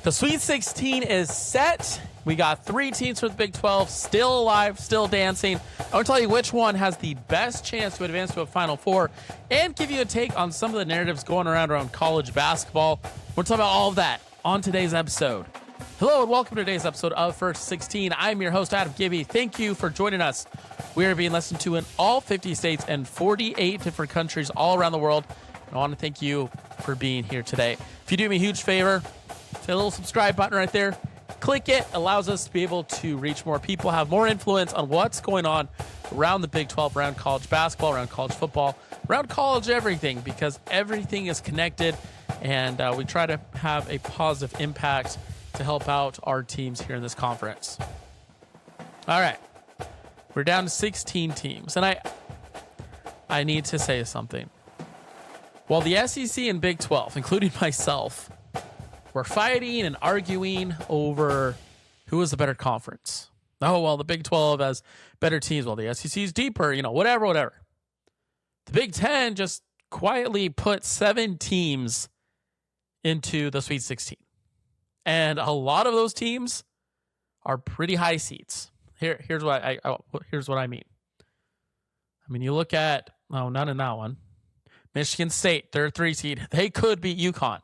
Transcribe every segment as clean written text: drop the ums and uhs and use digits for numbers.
The Sweet 16 is set. We got 3 teams for the Big 12 still alive, still dancing. I want to tell you which one has the best chance to advance to a Final Four and give you a take on some of the narratives going around college basketball. We're talking about all of that on today's episode. Hello and welcome to today's episode of First 16. I'm your host, Adam Gibby. Thank you for joining us. We are being listened to in all 50 states and 48 different countries all around the world. And I want to thank you for being here today. If you do me a huge favor, hit a little subscribe button right there. Click it. Allows us to be able to reach more people, have more influence on what's going on around the Big 12, around college basketball, around college football, around college everything, because everything is connected, and we try to have a positive impact to help out our teams here in this conference. All right. We're down to 16 teams, and I need to say something. While the SEC and Big 12, including myself, were fighting and arguing over who was the better conference. Oh, well, the Big 12 has better teams. Well, the SEC is deeper, whatever. The Big 10 just quietly put 7 teams into the Sweet 16. And a lot of those teams are pretty high seeds. Here's what I mean. You look at, not in that one. Michigan State, they're 3 seed. They could beat UConn.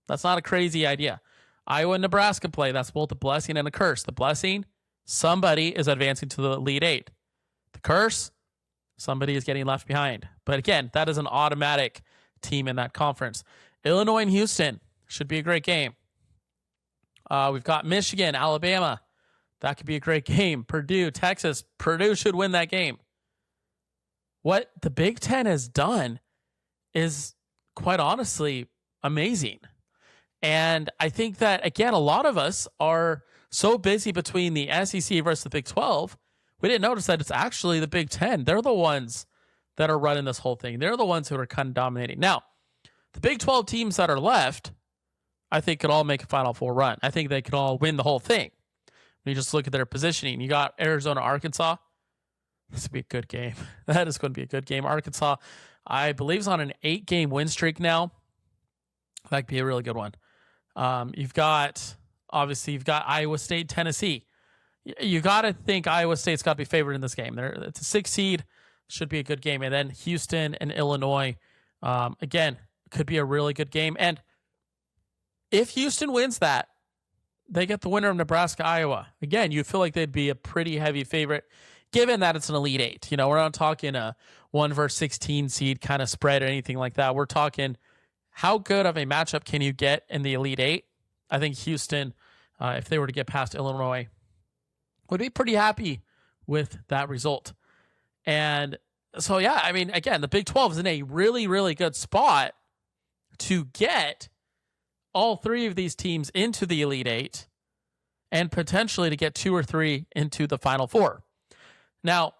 That's not a crazy idea. Iowa and Nebraska play. That's both a blessing and a curse. The blessing, somebody is advancing to the Elite 8. The curse, somebody is getting left behind. But again, that is an automatic team in that conference. Illinois and Houston should be a great game. We've got Michigan, Alabama. That could be a great game. Purdue, Texas. Purdue should win that game. What the Big 10 has done is, quite honestly, amazing. And I think that, again, a lot of us are so busy between the SEC versus the Big 12, we didn't notice that it's actually the Big 10. They're the ones that are running this whole thing. They're the ones who are kind of dominating. Now, the Big 12 teams that are left, I think could all make a Final Four run. I think they could all win the whole thing. When you just look at their positioning, you got Arizona, Arkansas. This would be a good game. That is going to be a good game. Arkansas, I believe, is on an 8-game win streak now. That could be a really good one. You've got Iowa State, Tennessee. You got to think Iowa State's got to be favored in this game. It's a 6 seed. Should be a good game. And then Houston and Illinois, again, could be a really good game. And if Houston wins that, they get the winner of Nebraska, Iowa. Again, you feel like they'd be a pretty heavy favorite, given that it's an Elite 8. We're not talking a 1 versus 16 seed kind of spread or anything like that. We're talking how good of a matchup can you get in the Elite 8? I think Houston, if they were to get past Illinois, would be pretty happy with that result. And so, yeah, again, the Big 12 is in a really, really good spot to get all 3 of these teams into the Elite 8 and potentially to get 2 or 3 into the Final Four. Now,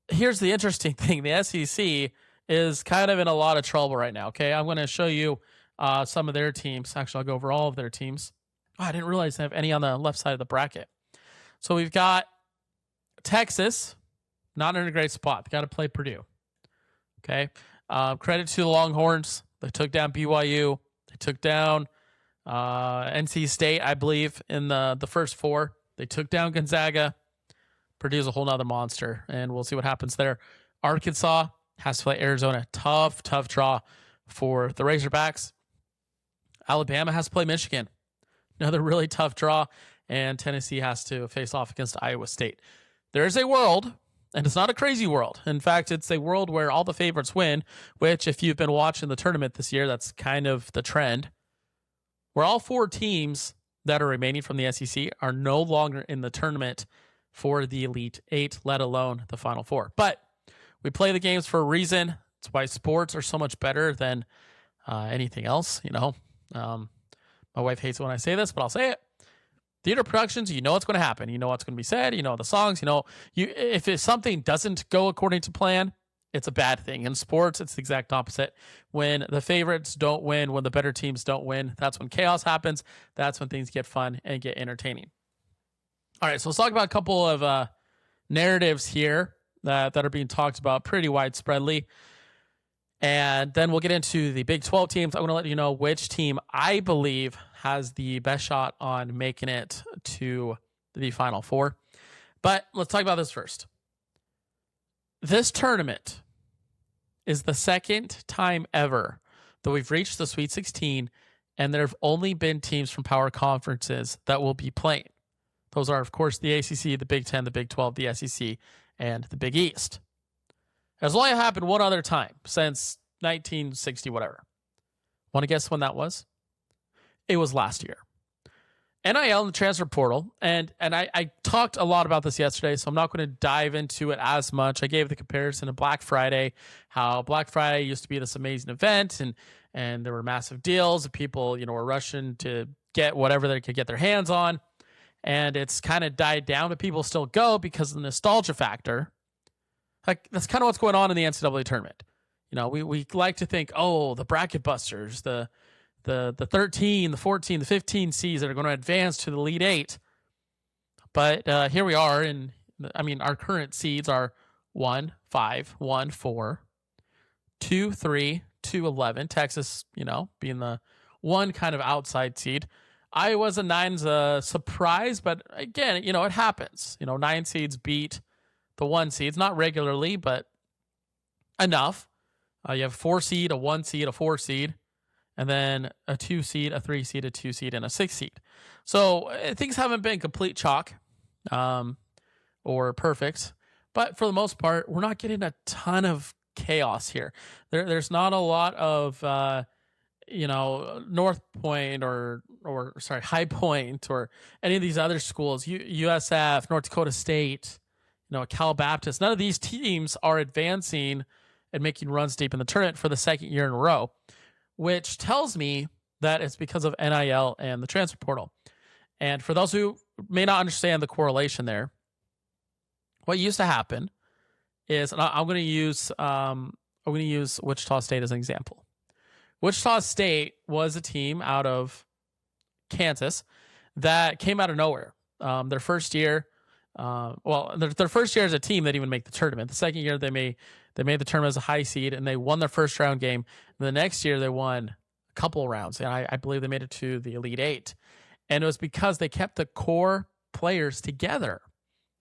here's the interesting thing. The SEC is kind of in a lot of trouble right now, okay? I'm going to show you some of their teams. Actually, I'll go over all of their teams. Oh, I didn't realize they have any on the left side of the bracket. So we've got Texas, not in a great spot. They got to play Purdue, okay? Credit to the Longhorns. They took down BYU. They took down NC State, I believe, in the first 4. They took down Gonzaga. Purdue's a whole nother monster, and we'll see what happens there. Arkansas has to play Arizona. Tough draw for the Razorbacks. Alabama has to play Michigan. Another really tough draw, and Tennessee has to face off against Iowa State. There's a world, and it's not a crazy world. In fact, it's a world where all the favorites win, which, if you've been watching the tournament this year, that's kind of the trend, where all 4 teams that are remaining from the SEC are no longer in the tournament for the Elite 8, let alone the Final Four. But we play the games for a reason. It's why sports are so much better than anything else. My wife hates it when I say this, but I'll say it. Theater productions, you know what's going to happen. You know what's going to be said. You know the songs. If something doesn't go according to plan, it's a bad thing. In sports, it's the exact opposite. When the favorites don't win, when the better teams don't win, that's when chaos happens. That's when things get fun and get entertaining. All right, so let's talk about a couple of narratives here that are being talked about pretty widespreadly. And then we'll get into the Big 12 teams. I'm going to let you know which team I believe has the best shot on making it to the Final Four. But let's talk about this first. This tournament is the second time ever that we've reached the Sweet 16, and there have only been teams from power conferences that will be playing. Those are, of course, the ACC, the Big 10, the Big 12, the SEC, and the Big East. It has only happened one other time since 1960, whatever. Want to guess when that was? It was last year. NIL and the transfer portal, and I talked a lot about this yesterday, so I'm not going to dive into it as much. I gave the comparison of Black Friday, how Black Friday used to be this amazing event, and there were massive deals, and people, were rushing to get whatever they could get their hands on, and it's kind of died down, but people still go because of the nostalgia factor. Like, that's kind of what's going on in the NCAA tournament. We like to think, the bracket busters, the 13, the 14, the 15 seeds that are going to advance to the Elite Eight. But here we are, and our current seeds are 1, 5, 1, 4, 2, 3, 2, 11. Texas, being the one kind of outside seed. Iowa's a 9's a surprise, but again, it happens. 9 seeds beat the 1 seeds, not regularly, but enough. You have 4 seed, a 1 seed, a 4 seed. And then a 2 seed, a 3 seed, a 2 seed, and a 6 seed. So things haven't been complete chalk or perfect. But for the most part, we're not getting a ton of chaos here. There's not a lot of, North Point or High Point or any of these other schools, USF, North Dakota State, Cal Baptist. None of these teams are advancing and making runs deep in the tournament for the second year in a row, which tells me that it's because of NIL and the transfer portal. And for those who may not understand the correlation there, what used to happen is, and I'm going to use Wichita State as an example. Wichita State was a team out of Kansas that came out of nowhere. Their first year, their first year as a team, they didn't even make the tournament. The second year, they made the tournament as a high seed, and they won their first round game. And the next year, they won a couple rounds, and I believe they made it to the Elite Eight. And it was because they kept the core players together.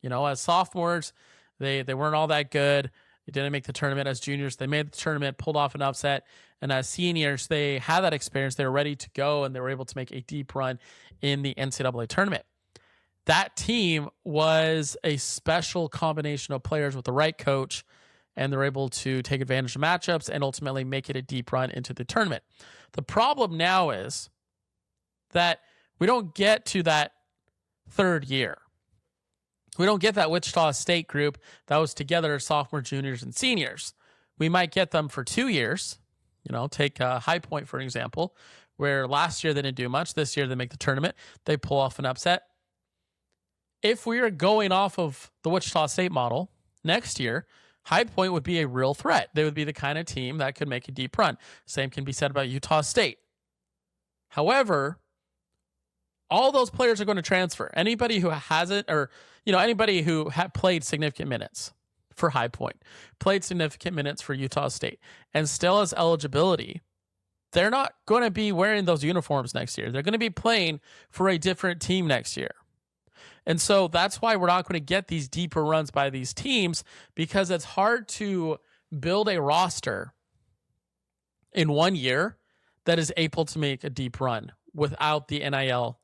As sophomores, they weren't all that good. They didn't make the tournament. As juniors, they made the tournament, pulled off an upset. And as seniors, they had that experience. They were ready to go, and they were able to make a deep run in the NCAA tournament. That team was a special combination of players with the right coach, and they're able to take advantage of matchups and ultimately make it a deep run into the tournament. The problem now is that we don't get to that third year. We don't get that Wichita State group that was together as sophomore, juniors, and seniors. We might get them for 2 years. Take High Point, for example, where last year they didn't do much. This year they make the tournament. They pull off an upset. If we are going off of the Wichita State model, next year, High Point would be a real threat. They would be the kind of team that could make a deep run. Same can be said about Utah State. However, all those players are going to transfer. Anybody who hasn't, or anybody who had played significant minutes for High Point, played significant minutes for Utah State, and still has eligibility, they're not going to be wearing those uniforms next year. They're going to be playing for a different team next year. And so that's why we're not going to get these deeper runs by these teams, because it's hard to build a roster in 1 year that is able to make a deep run without the NIL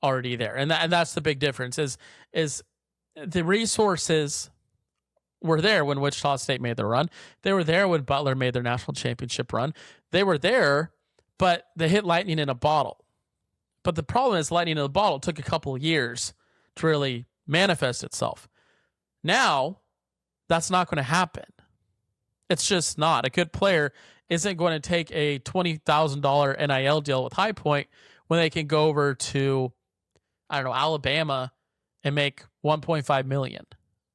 already there. And that's the big difference is the resources were there when Wichita State made their run. They were there when Butler made their national championship run. They were there, but they hit lightning in a bottle. But the problem is lightning in a bottle took a couple of years to really manifest itself. Now, that's not going to happen. It's just not. A good player isn't going to take a $20,000 NIL deal with High Point when they can go over to, Alabama and make $1.5 million.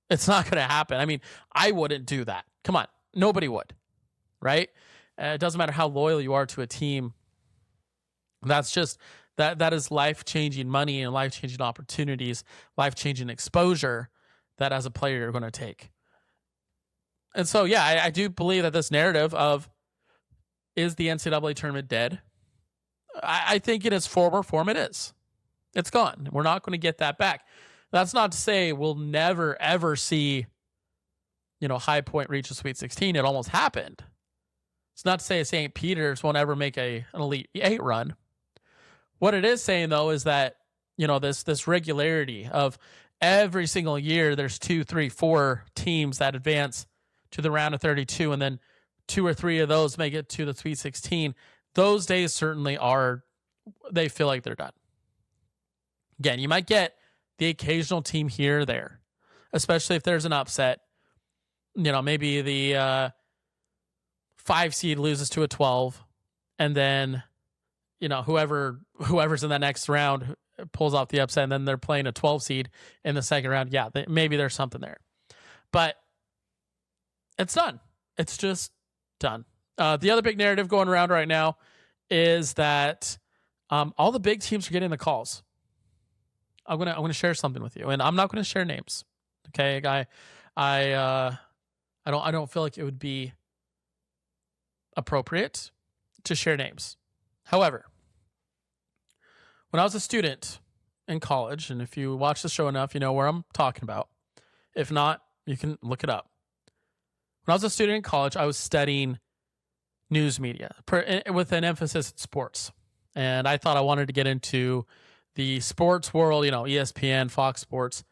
It's not going to happen. I wouldn't do that. Come on. Nobody would, right? It doesn't matter how loyal you are to a team. That's just, that is life-changing money and life-changing opportunities, life-changing exposure that as a player you're going to take. And so, I do believe that this narrative of, is the NCAA tournament dead? I think in its former form, it is. It's gone. We're not going to get that back. That's not to say we'll never, ever see, High Point reach a Sweet 16. It almost happened. It's not to say St. Peter's won't ever make an Elite 8 run. What it is saying, though, is that, this regularity of every single year, there's 2, 3, 4 teams that advance to the round of 32, and then 2 or 3 of those make it to the Sweet 16. Those days certainly they feel like they're done. Again, you might get the occasional team here or there, especially if there's an upset. Maybe the 5 seed loses to a 12, and then, whoever's in the next round pulls off the upset, and then they're playing a 12 seed in the second round. Yeah, maybe there's something there. But it's done. It's just done. The other big narrative going around right now is that all the big teams are getting the calls. I'm gonna share something with you, and I'm not gonna share names. Okay, I don't feel like it would be appropriate to share names. However, when I was a student in college, and if you watch the show enough, you know where I'm talking about. If not, you can look it up. When I was a student in college, I was studying news media with an emphasis in sports. And I thought I wanted to get into the sports world, ESPN, Fox Sports.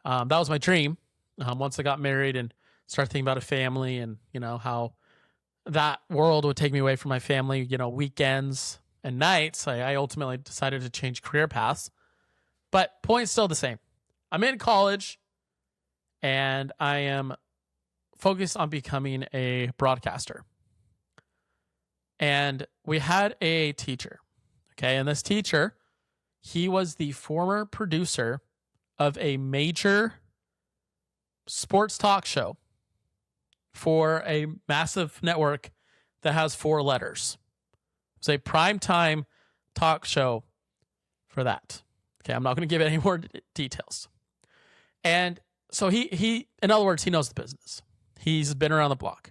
That was my dream. Once I got married and started thinking about a family and, how that world would take me away from my family, weekends and nights, I ultimately decided to change career paths. But point's still the same. I'm in college and I am focused on becoming a broadcaster. And we had a teacher, okay? And this teacher, he was the former producer of a major sports talk show for a massive network that has 4 letters. It was a primetime talk show for that. Okay, I'm not going to give any more details. And so he, in other words, he knows the business. He's been around the block.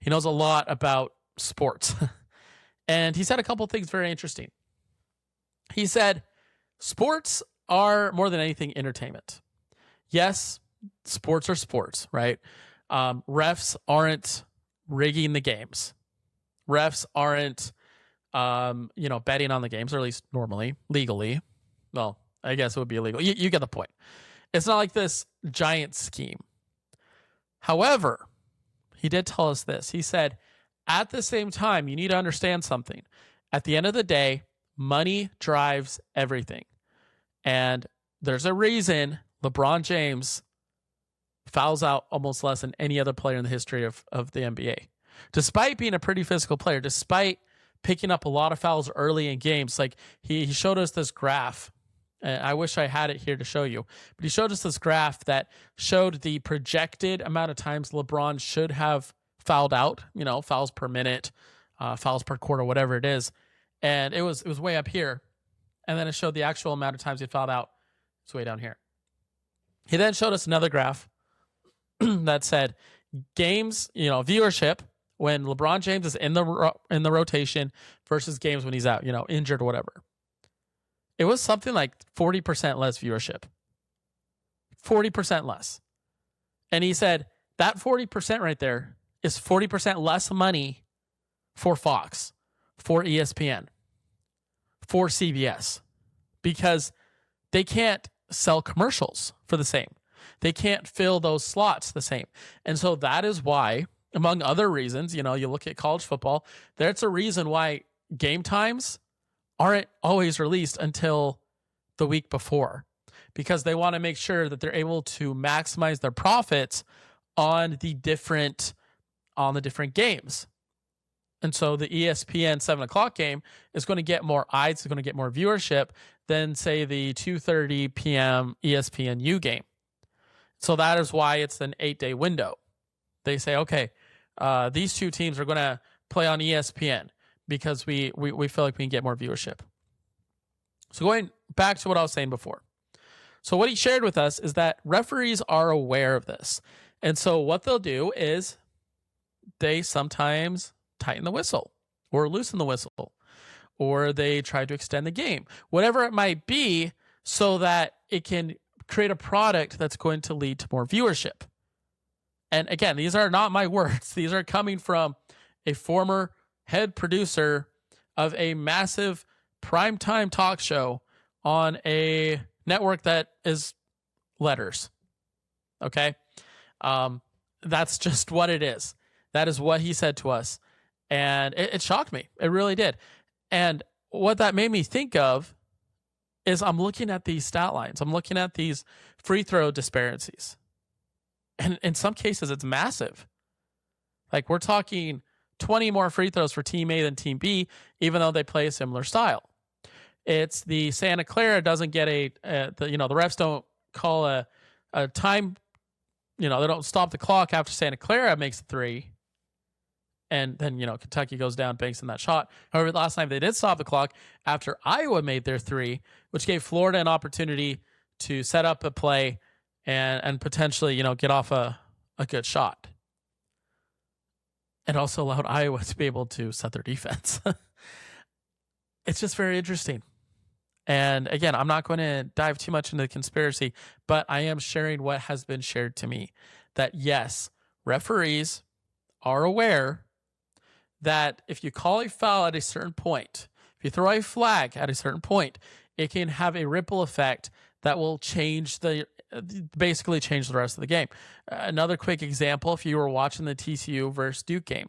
He knows a lot about sports. And he said a couple of things very interesting. He said, sports are more than anything entertainment. Yes, sports are sports, right? Refs aren't rigging the games. Refs aren't, betting on the games, or at least normally, legally. Well, I guess it would be illegal. You get the point. It's not like this giant scheme. However, he did tell us this. He said, at the same time, you need to understand something. At the end of the day, money drives everything. And there's a reason LeBron James fouls out almost less than any other player in the history of the NBA. Despite being a pretty physical player, despite picking up a lot of fouls early in games, like he showed us this graph. And I wish I had it here to show you, but he showed us this graph that showed the projected amount of times LeBron should have fouled out, fouls per minute, fouls per quarter, whatever it is. And it was way up here. And then it showed the actual amount of times he fouled out. It's way down here. He then showed us another graph that said games, viewership when LeBron James is in the rotation versus games when he's out, injured or whatever. It was something like 40% less viewership. 40% less. And he said that 40% right there is 40% less money for Fox, for ESPN, for CBS, because they can't sell commercials for the same. They can't fill those slots the same. And so that is why, among other reasons, you look at college football, that's a reason why game times aren't always released until the week before, because they want to make sure that they're able to maximize their profits on the different games. And so the ESPN 7:00 game is going to get more eyes, it's going to get more viewership than, say, the 2:30 p.m. ESPNU game. So that is why it's an 8-day window. They say, okay, these two teams are going to play on ESPN because we feel like we can get more viewership. So going back to what I was saying before. So what he shared with us is that referees are aware of this. And so what they'll do is they sometimes tighten the whistle or loosen the whistle or they try to extend the game, whatever it might be, so that it can create a product that's going to lead to more viewership. And again, these are not my words. These are coming from a former head producer of a massive primetime talk show on a network that is letters. Okay? That's just what it is. That is what he said to us. And it shocked me. It really did. And what that made me think of is I'm looking at these stat lines. I'm looking at these free throw disparities. And in some cases, it's massive. Like, we're talking 20 more free throws for Team A than Team B, even though they play a similar style. It's the Santa Clara doesn't get the refs don't call a time, they don't stop the clock after Santa Clara makes a three. And then, Kentucky goes down, banks in that shot. However, last time they did stop the clock after Iowa made their three, which gave Florida an opportunity to set up a play and potentially, get off a good shot. And also allowed Iowa to be able to set their defense. It's just very interesting. And again, I'm not going to dive too much into the conspiracy, but I am sharing what has been shared to me. That yes, referees are aware that if you call a foul at a certain point, if you throw a flag at a certain point, it can have a ripple effect that will basically change the rest of the game. Another quick example, if you were watching the TCU versus Duke game,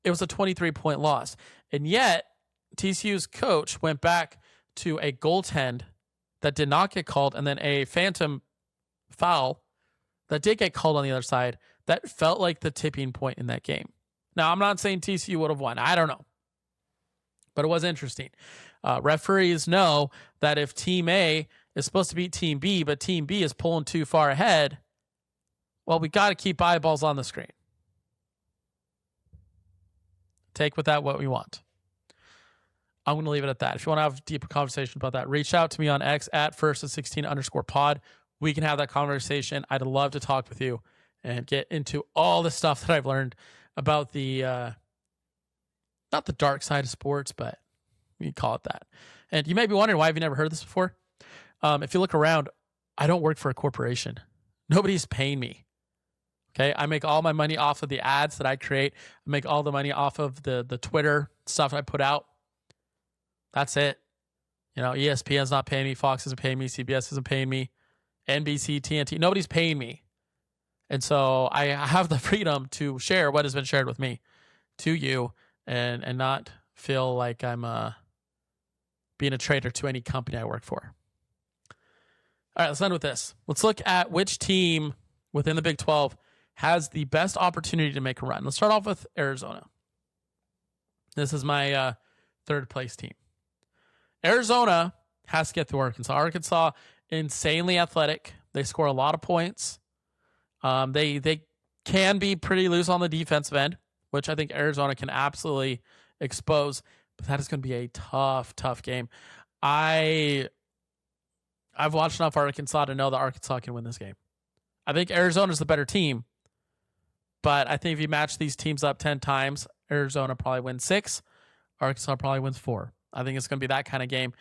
it was a 23-point loss. And yet, TCU's coach went back to a goaltend that did not get called, and then a phantom foul that did get called on the other side that felt like the tipping point in that game. Now, I'm not saying TCU would have won. I don't know. But it was interesting. Referees know that if Team A is supposed to beat Team B, but Team B is pulling too far ahead, well, we got to keep eyeballs on the screen. Take with that what we want. I'm going to leave it at that. If you want to have a deeper conversation about that, reach out to me on X at first16_pod. We can have that conversation. I'd love to talk with you and get into all the stuff that I've learned about the, not the dark side of sports, but you call it that. And you may be wondering, why have you never heard this before? If you look around, I don't work for a corporation. Nobody's paying me. Okay, I make all my money off of the ads that I create. I make all the money off of the Twitter stuff I put out. That's it. ESPN's not paying me. Fox isn't paying me. CBS isn't paying me. NBC, TNT, nobody's paying me. And so I have the freedom to share what has been shared with me to you and not feel like I'm being a traitor to any company I work for. All right, let's end with this. Let's look at which team within the Big 12 has the best opportunity to make a run. Let's start off with Arizona. This is my third place team. Arizona has to get through Arkansas. Arkansas, insanely athletic. They score a lot of points. They can be pretty loose on the defensive end, which I think Arizona can absolutely expose. But that is going to be a tough game. I've watched enough Arkansas to know that Arkansas can win this game. I think Arizona is the better team, but I think if you match these teams up 10 times, Arizona probably wins 6. Arkansas probably wins 4. I think it's going to be that kind of game.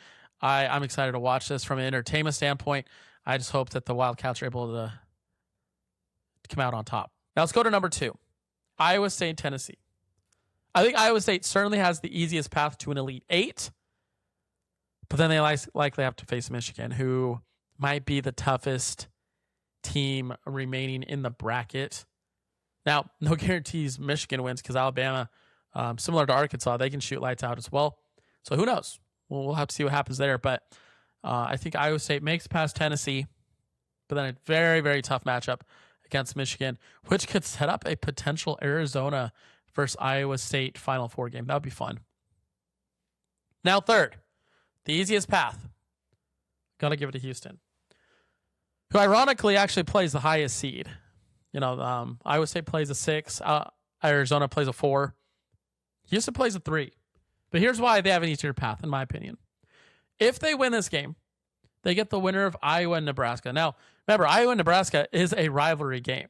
I'm excited to watch this from an entertainment standpoint. I just hope that the Wildcats are able to come out on top. Now let's go to number 2, Iowa State, Tennessee. I think Iowa State certainly has the easiest path to an Elite 8, but then they likely have to face Michigan, who might be the toughest team remaining in the bracket. Now, no guarantees Michigan wins because Alabama, similar to Arkansas, they can shoot lights out as well. So who knows? We'll have to see what happens there. But I think Iowa State makes past Tennessee, but then a very, very tough matchup against Michigan, which could set up a potential Arizona versus Iowa State Final Four game. That would be fun. Now, third, the easiest path. Got to give it to Houston, who ironically actually plays the highest seed. Iowa State plays a 6. Arizona plays a 4. Houston plays a 3. But here's why they have an easier path, in my opinion. If they win this game, they get the winner of Iowa and Nebraska. Now, remember, Iowa and Nebraska is a rivalry game.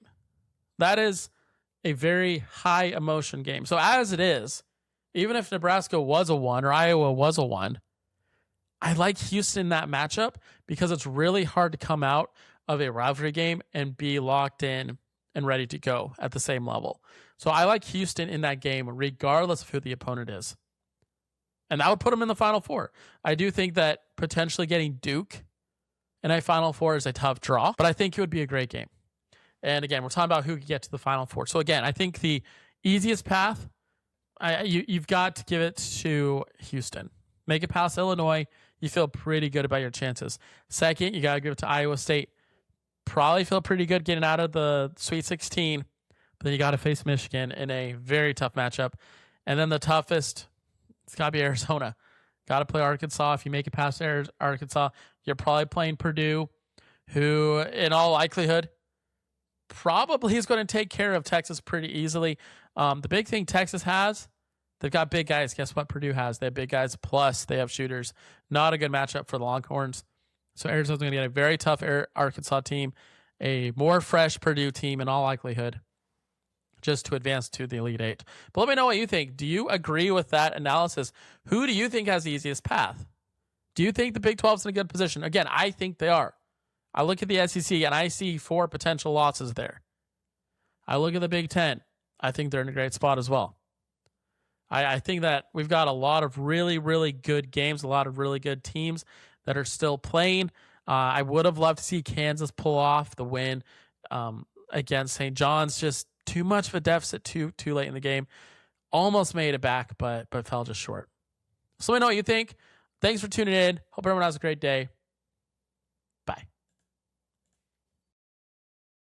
That is a very high emotion game. So as it is, even if Nebraska was a 1 or Iowa was a 1, I like Houston in that matchup because it's really hard to come out of a rivalry game and be locked in and ready to go at the same level. So I like Houston in that game regardless of who the opponent is. And that would put them in the Final Four. I do think that potentially getting Duke in a Final Four is a tough draw, but I think it would be a great game. And again, we're talking about who could get to the Final Four. So again, I think the easiest path, you've got to give it to Houston. Make it past Illinois. You feel pretty good about your chances. Second, you got to give it to Iowa State. Probably feel pretty good getting out of the Sweet 16, but then you got to face Michigan in a very tough matchup. And then the toughest, it's got to be Arizona. Got to play Arkansas. If you make it past Arkansas, you're probably playing Purdue, who in all likelihood probably is going to take care of Texas pretty easily. The big thing Texas has, they've got big guys. Guess what Purdue has? They have big guys, plus they have shooters. Not a good matchup for the Longhorns. So Arizona's going to get a very tough Arkansas team, a more fresh Purdue team in all likelihood, just to advance to the Elite Eight. But let me know what you think. Do you agree with that analysis? Who do you think has the easiest path? Do you think the Big 12 is in a good position? Again, I think they are. I look at the SEC and I see 4 potential losses there. I look at the Big 10. I think they're in a great spot as well. I think that we've got a lot of really, really good games, a lot of really good teams that are still playing. I would have loved to see Kansas pull off the win against St. John's. Just too much of a deficit too late in the game. Almost made it back, but fell just short. So let me know what you think. Thanks for tuning in. Hope everyone has a great day.